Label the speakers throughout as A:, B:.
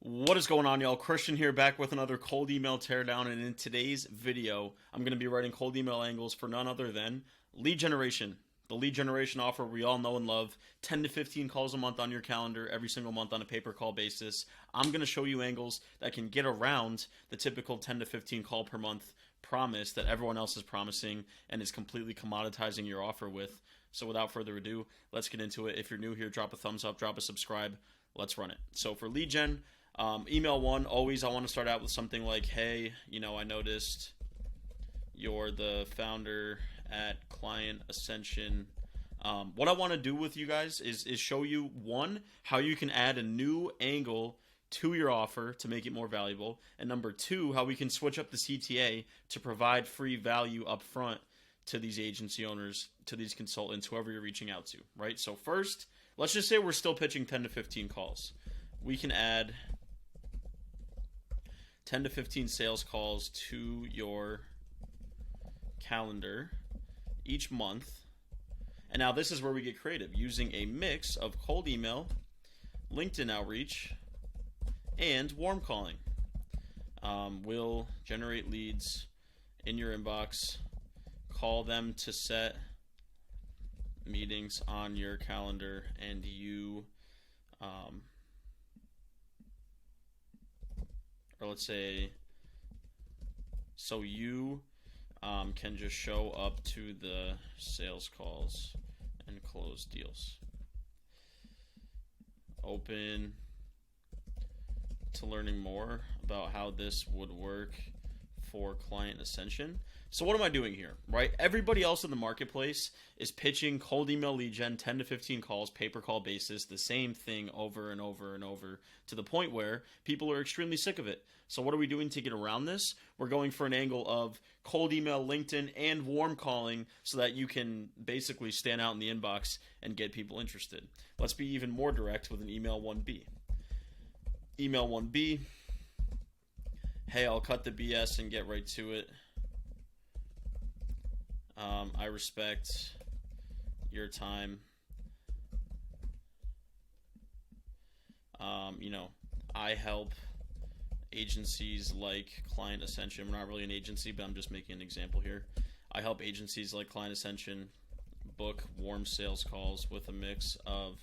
A: What is going on, y'all? Christian here, back with another cold email teardown, and in today's video, I'm going to be writing cold email angles for none other than lead generation. The lead generation offer we all know and love, 10 to 15 calls a month on your calendar, every single month on a pay-per-call basis. I'm going to show you angles that can get around the typical 10 to 15 call per month promise that everyone else is promising and is completely commoditizing your offer with. So without further ado, let's get into it. If you're new here, drop a thumbs up, drop a subscribe. Let's run it. So for lead gen, email one, always I want to start out with something like, hey, I noticed you're the founder at Client Ascension. What I want to do with you guys is show you, one, how you can add a new angle to your offer to make it more valuable, and number two, how we can switch up the CTA to provide free value up front to these agency owners, to these consultants, whoever you're reaching out to, right? So first, let's just say we're still pitching 10 to 15 calls. We can add 10 to 15 sales calls to your calendar each month. And now this is where we get creative, using a mix of cold email, LinkedIn outreach, and warm calling. We'll generate leads in your inbox, call them to set meetings on your calendar, and you or let's say, so you can just show up to the sales calls and close deals. Open to learning more about how this would work for Client Ascension. So what am I doing here, right? Everybody else in the marketplace is pitching cold email lead gen, 10 to 15 calls, pay-per-call basis, the same thing over and over and over, to the point where people are extremely sick of it. So what are we doing to get around this? We're going for an angle of cold email, LinkedIn, and warm calling so that you can basically stand out in the inbox and get people interested. Let's be even more direct with an email 1B. Email 1B, hey, I'll cut the BS and get right to it. I respect your time. I help agencies like Client Ascension. We're not really an agency, but I'm just making an example here. I help agencies like Client Ascension book warm sales calls with a mix of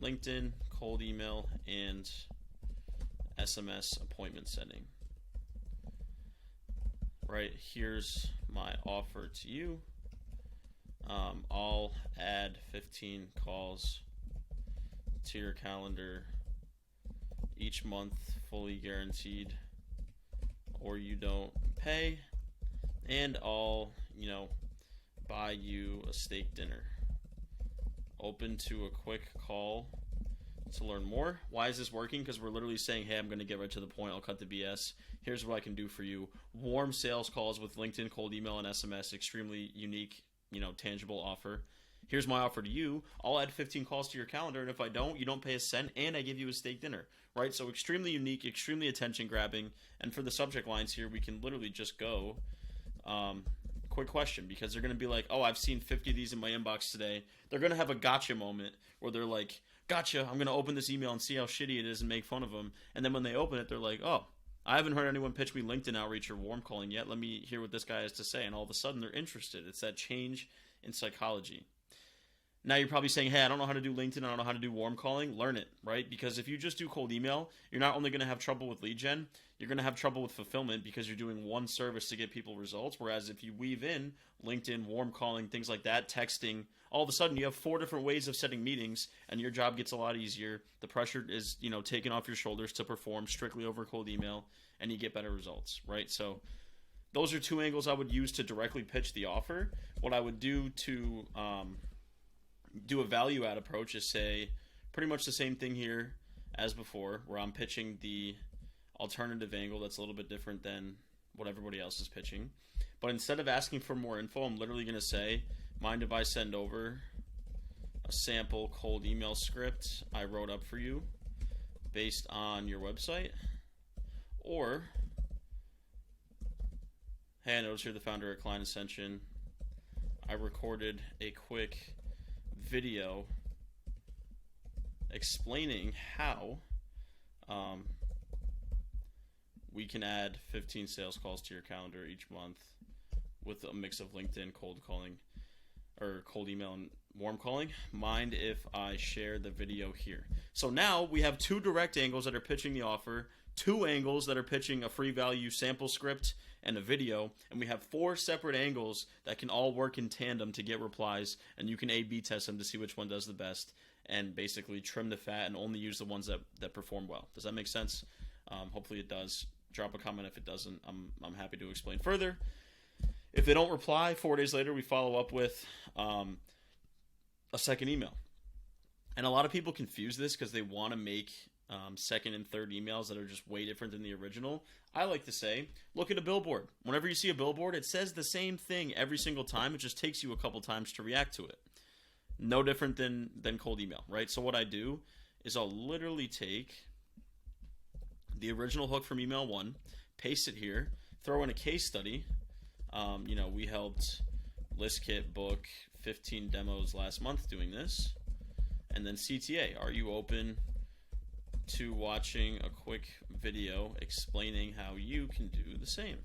A: LinkedIn, cold email, and SMS appointment setting. Right, here's my offer to you. I'll add 15 calls to your calendar each month, fully guaranteed, or you don't pay, and I'll, buy you a steak dinner. Open to a quick call to learn more. Why is this working? Because we're literally saying, hey, I'm going to get right to the point. I'll cut the BS. Here's what I can do for you. Warm sales calls with LinkedIn, cold email, and SMS. Extremely unique, tangible offer. Here's my offer to you. I'll add 15 calls to your calendar, and if I don't, you don't pay a cent, and I give you a steak dinner, right? So extremely unique, extremely attention-grabbing. And for the subject lines here, we can literally just go, quick question, because they're going to be like, oh, I've seen 50 of these in my inbox today. They're going to have a gotcha moment where they're like, gotcha, I'm going to open this email and see how shitty it is and make fun of them. And then when they open it, they're like, oh, I haven't heard anyone pitch me LinkedIn outreach or warm calling yet. Let me hear what this guy has to say. And all of a sudden, they're interested. It's that change in psychology. Now you're probably saying, hey, I don't know how to do LinkedIn. I don't know how to do warm calling. Learn it, right? Because if you just do cold email, you're not only going to have trouble with lead gen, you're going to have trouble with fulfillment because you're doing one service to get people results. Whereas if you weave in LinkedIn, warm calling, things like that, texting, all of a sudden you have 4 different ways of setting meetings and your job gets a lot easier. The pressure is, taken off your shoulders to perform strictly over cold email, and you get better results, right? So those are 2 angles I would use to directly pitch the offer. What I would do to do a value add approach is say pretty much the same thing here as before, where I'm pitching the alternative angle that's a little bit different than what everybody else is pitching. But instead of asking for more info, I'm literally going to say, mind if I send over a sample cold email script I wrote up for you based on your website? Or, hey, I noticed you're the founder at Client Ascension. I recorded a quick video explaining how we can add 15 sales calls to your calendar each month with a mix of LinkedIn, cold calling, or cold email and warm calling. Mind if I share the video here? So now we have 2 direct angles that are pitching the offer, 2 angles that are pitching a free value sample script and a video, and we have 4 separate angles that can all work in tandem to get replies, and you can A/B test them to see which one does the best and basically trim the fat and only use the ones that perform well. Does that make sense? Hopefully it does. Drop a comment if it doesn't. I'm happy to explain further. If they don't reply, 4 days later we follow up with a second email. And a lot of people confuse this because they want to make second and third emails that are just way different than the original. I like to say, look at a billboard. Whenever you see a billboard, it says the same thing every single time. It just takes you a couple times to react to it. No different than cold email, right? So what I do is I'll literally take the original hook from email 1, paste it here, throw in a case study. We helped ListKit book 15 demos last month doing this. And then CTA, are you open to watching a quick video explaining how you can do the same?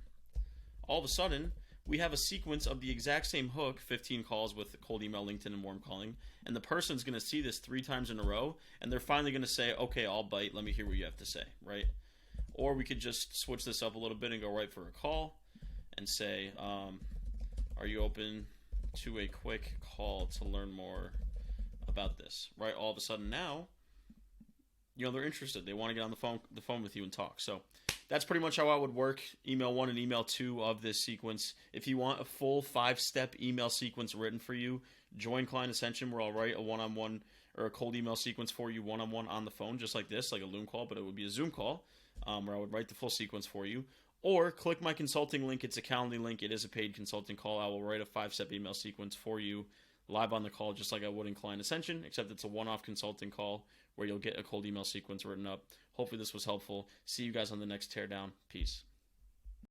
A: All of a sudden, we have a sequence of the exact same hook, 15 calls with cold email, LinkedIn, and warm calling, and the person's going to see this 3 times in a row, and they're finally going to say, okay, I'll bite, let me hear what you have to say, right? Or we could just switch this up a little bit and go right for a call and say, are you open to a quick call to learn more about this, right? All of a sudden now, they're interested. They want to get on the phone with you and talk. So that's pretty much how I would work email 1 and email 2 of this sequence. If you want a full 5-step email sequence written for you, join Client Ascension where I'll write a one-on-one or a cold email sequence for you one-on-one on the phone, just like this, like a Loom call, but it would be a Zoom call where I would write the full sequence for you. Or click my consulting link. It's a Calendly link. It is a paid consulting call. I will write a 5-step email sequence for you live on the call, just like I would in Client Ascension, except it's a one-off consulting call where you'll get a cold email sequence written up. Hopefully this was helpful. See you guys on the next Teardown. Peace.